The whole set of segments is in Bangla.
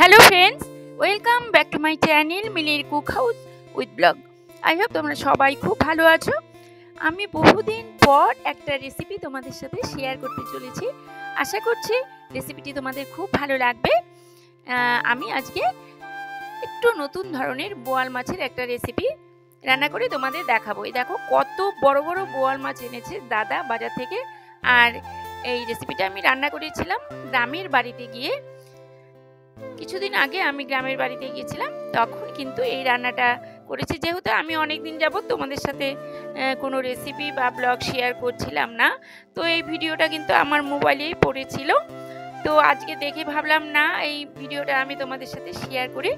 Hello friends, welcome back to my channel মিলির cook house with blog. I hope তোমরা সবাই খুব ভালো আছো। আমি বহুদিন পর একটা রেসিপি তোমাদের সাথে শেয়ার করতে চলেছি। আশা করছি রেসিপিটি তোমাদের খুব ভালো লাগবে। আমি আজকে একটু নতুন ধরনের বোয়াল মাছের একটা রেসিপি রান্না করে তোমাদের দেখাবো। এই দেখো কত বড় বড় বোয়াল মাছ এনেছে দাদা বাজার থেকে। আর এই রেসিপিটা আমি রান্না করেছিলাম গ্রামের বাড়িতে গিয়ে। কিছুদিন আগে আমি গ্রামের বাড়িতে গিয়েছিলাম, তখন কিন্তু এই রান্নাটা করেছি। যেহেতু আমি অনেক দিন যাবত তোমাদের সাথে কোনো রেসিপি বা ব্লগ শেয়ার করছিলাম না, তো এই ভিডিওটা কিন্তু আমার মোবাইলেই পড়েছিল। তো আজকে দেখে ভাবলাম না, এই ভিডিওটা আমি তোমাদের সাথে শেয়ার করি।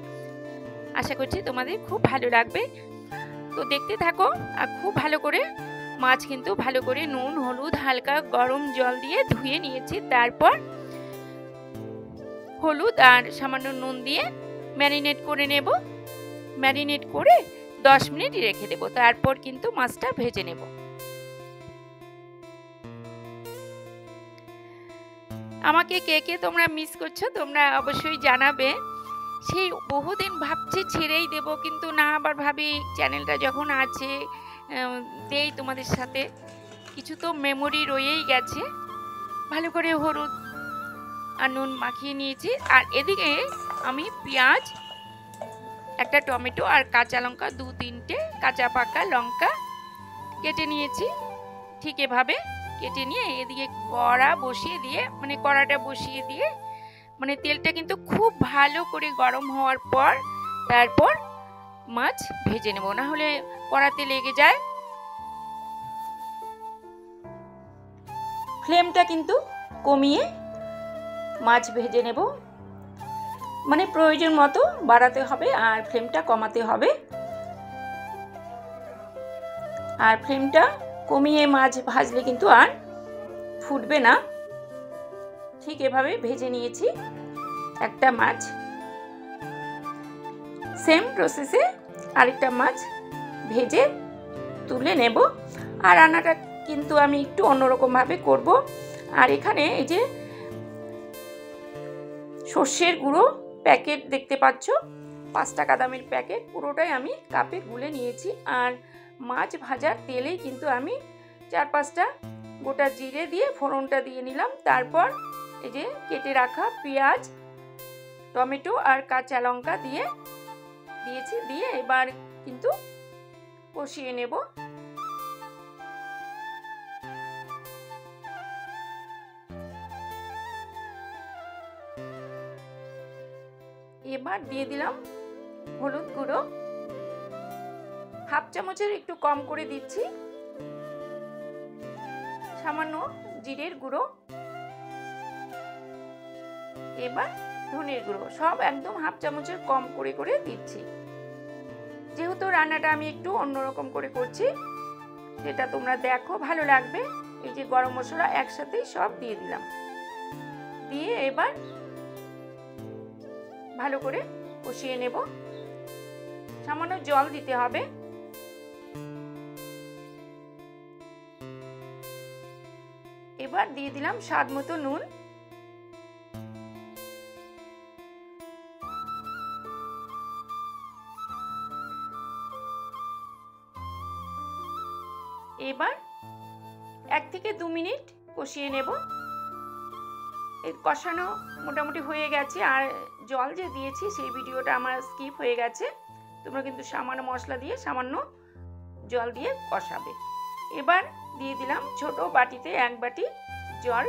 আশা করছি তোমাদের খুব ভালো লাগবে। তো দেখতে থাকো। আর খুব ভালো করে মাছ কিন্তু ভালো করে নুন হলুদ হালকা গরম জল দিয়ে ধুয়ে নিয়েছি। তারপর হলুদ আর সামান্য নুন দিয়ে ম্যারিনেট করে নেব। ম্যারিনেট করে 10 মিনিট রেখে দেব। তারপর কিন্তু মাছটা ভেজে নেব। আমাকে কে কে তোমরা মিস করছো তোমরা অবশ্যই জানাবে। সেই বহুদিন ভাবছি ছেড়েই দেব, কিন্তু না, আবার ভাবি চ্যানেলটা যখন আছে দেই তোমাদের সাথে। কিছু তো মেমোরি রয়েই গেছে। ভালো করে হলুদ আর নুন মাখিয়ে নিয়েছি। আর এদিকে আমি পেঁয়াজ, একটা টমেটো আর কাঁচা লঙ্কা, 2-3টে কাঁচা পাকা লঙ্কা কেটে নিয়েছি। ঠিক এভাবে কেটে নিয়ে এদিকে কড়াটা বসিয়ে দিয়ে মানে তেলটা কিন্তু খুব ভালো করে গরম হওয়ার পর তারপর মাছ ভেজে নেব, না হলে কড়াতে লেগে যায়। ফ্লেমটা কিন্তু কমিয়ে মাছ ভেজে নেব, মানে প্রয়োজন মতো বাড়াতে হবে আর ফ্লেমটা কমাতে হবে। আর ফ্লেমটা কমিয়ে মাছ ভাজলে কিন্তু আর ফুটবে না। ঠিক এভাবে ভেজে নিয়েছি একটা মাছ। সেম প্রসেসে আরেকটা মাছ ভেজে তুলে নেব। আর রান্নাটা কিন্তু আমি একটু অন্যরকমভাবে করব। আর এখানে এই যে সর্ষের গুঁড়ো প্যাকেট দেখতে পাচ্ছ, 5 টাকা দামের প্যাকেট, পুরোটাই আমি কাপে গুলে নিয়েছি। আর মাছ ভাজার তেলেই কিন্তু আমি 4-5টা গোটা জিরে দিয়ে ফোড়নটা দিয়ে নিলাম। তারপর এই যে কেটে রাখা পেঁয়াজ টমেটো আর কাঁচা লঙ্কা দিয়েছি। দিয়ে এবার কিন্তু কষিয়ে নেব। এবার দিয়ে দিলাম হলুদ গুঁড়ো, 1/2 চামচের একটু কম করে দিচ্ছি। সামান্য জিরের গুঁড়ো, এবার ধনের গুঁড়ো, সব একদম 1/2 চামচের কম করে করে দিচ্ছি। যেহেতু রান্নাটা আমি একটু অন্যরকম করে করছি, সেটা তোমরা দেখো, ভালো লাগবে। এই যে গরম মশলা একসাথেই সব দিয়ে দিলাম। দিয়ে এবার ভালো করে কষিয়ে নেব। সামান্য জল দিতে হবে। এবার দিয়ে দিলাম স্বাদ মতো নুন। এবার 1 থেকে 2 মিনিট কষিয়ে নেব। এই কষানো মোটামুটি হয়ে গেছে। আর জল যে দিয়েছি সেই ভিডিওটা আমার স্কিপ হয়ে গেছে। তোমরা কিন্তু সামান্য মশলা দিয়ে সামান্য জল দিয়ে কষাবে। এবার দিয়ে দিলাম ছোট বাটিতে 1 বাটি জল।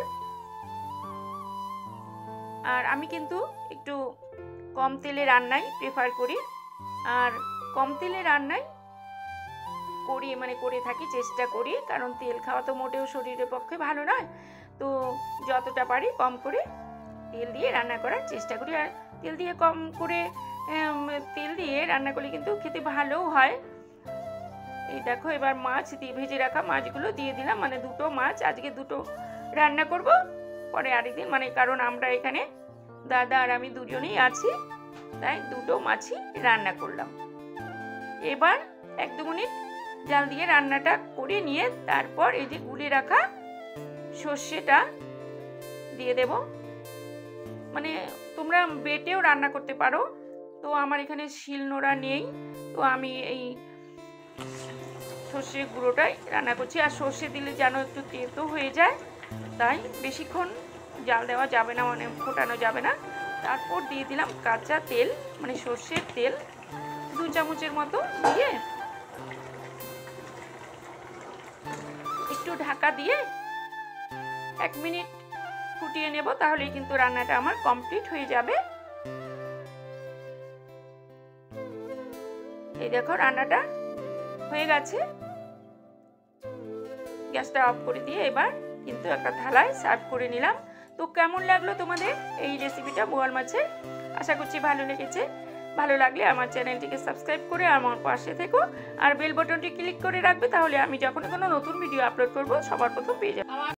আর আমি কিন্তু একটু কম তেলে রান্নাই প্রেফার করি। আর কম তেলে রান্নাই করে থাকি, চেষ্টা করি, কারণ তেল খাওয়া তো মোটেও শরীরের পক্ষে ভালো নয়। তো যতটা পারি কম করে তেল দিয়ে রান্না করার চেষ্টা করি। আর তেল দিয়ে রান্না করলে কিন্তু খেতে ভালোও হয়। এই দেখো এবার মাছ দিয়ে ভেজে রাখা মাছগুলো দিয়ে দিলাম। মানে 2টো মাছ, আজকে 2টো রান্না করব, পরে আরেকদিন, মানে কারণ আমরা এখানে দাদা আর আমি দুজনেই আছি, তাই 2টো মাছই রান্না করলাম। এবার 1-2 মিনিট জাল দিয়ে রান্নাটা করে নিয়ে তারপর এই যে গুলে রাখা সর্ষেটা দিয়ে দেব। মানে তোমরা বেটেও রান্না করতে পারো। তো আমার এখানে শিলনোড়া নেই, তো আমি এই সর্ষে গুঁড়োটাই রান্না করছি। আর সর্ষে দিলে যেন একটু তেতো হয়ে যায়, তাই বেশিক্ষণ জাল দেওয়া যাবে না, মানে ফোটানো যাবে না। তারপর দিয়ে দিলাম কাঁচা তেল, মানে সর্ষের তেল 2 চামচের মতো দিয়ে একটু ঢাকা দিয়ে 1 মিনিট ফুটিয়ে নেব, তাহলেই কিন্তু রান্নাটা আমার কমপ্লিট হয়ে যাবে। এই দেখো রান্নাটা হয়ে গেছে। গ্যাসটা অফ করে দিয়ে এবার কিন্তু একটা থালায় সার্ভ করে নিলাম। তো কেমন লাগলো তোমাদের এই রেসিপিটা বোয়াল মাছের? আশা করছি ভালো লেগেছে। ভালো লাগলে আমার চ্যানেলটিকে সাবস্ক্রাইব করে আমার পাশে থেকো, আর বেল বাটনটি ক্লিক করে রাখবে, তাহলে আমি যখন কোনো নতুন ভিডিও আপলোড করব সবার প্রথম পেয়ে যাবে।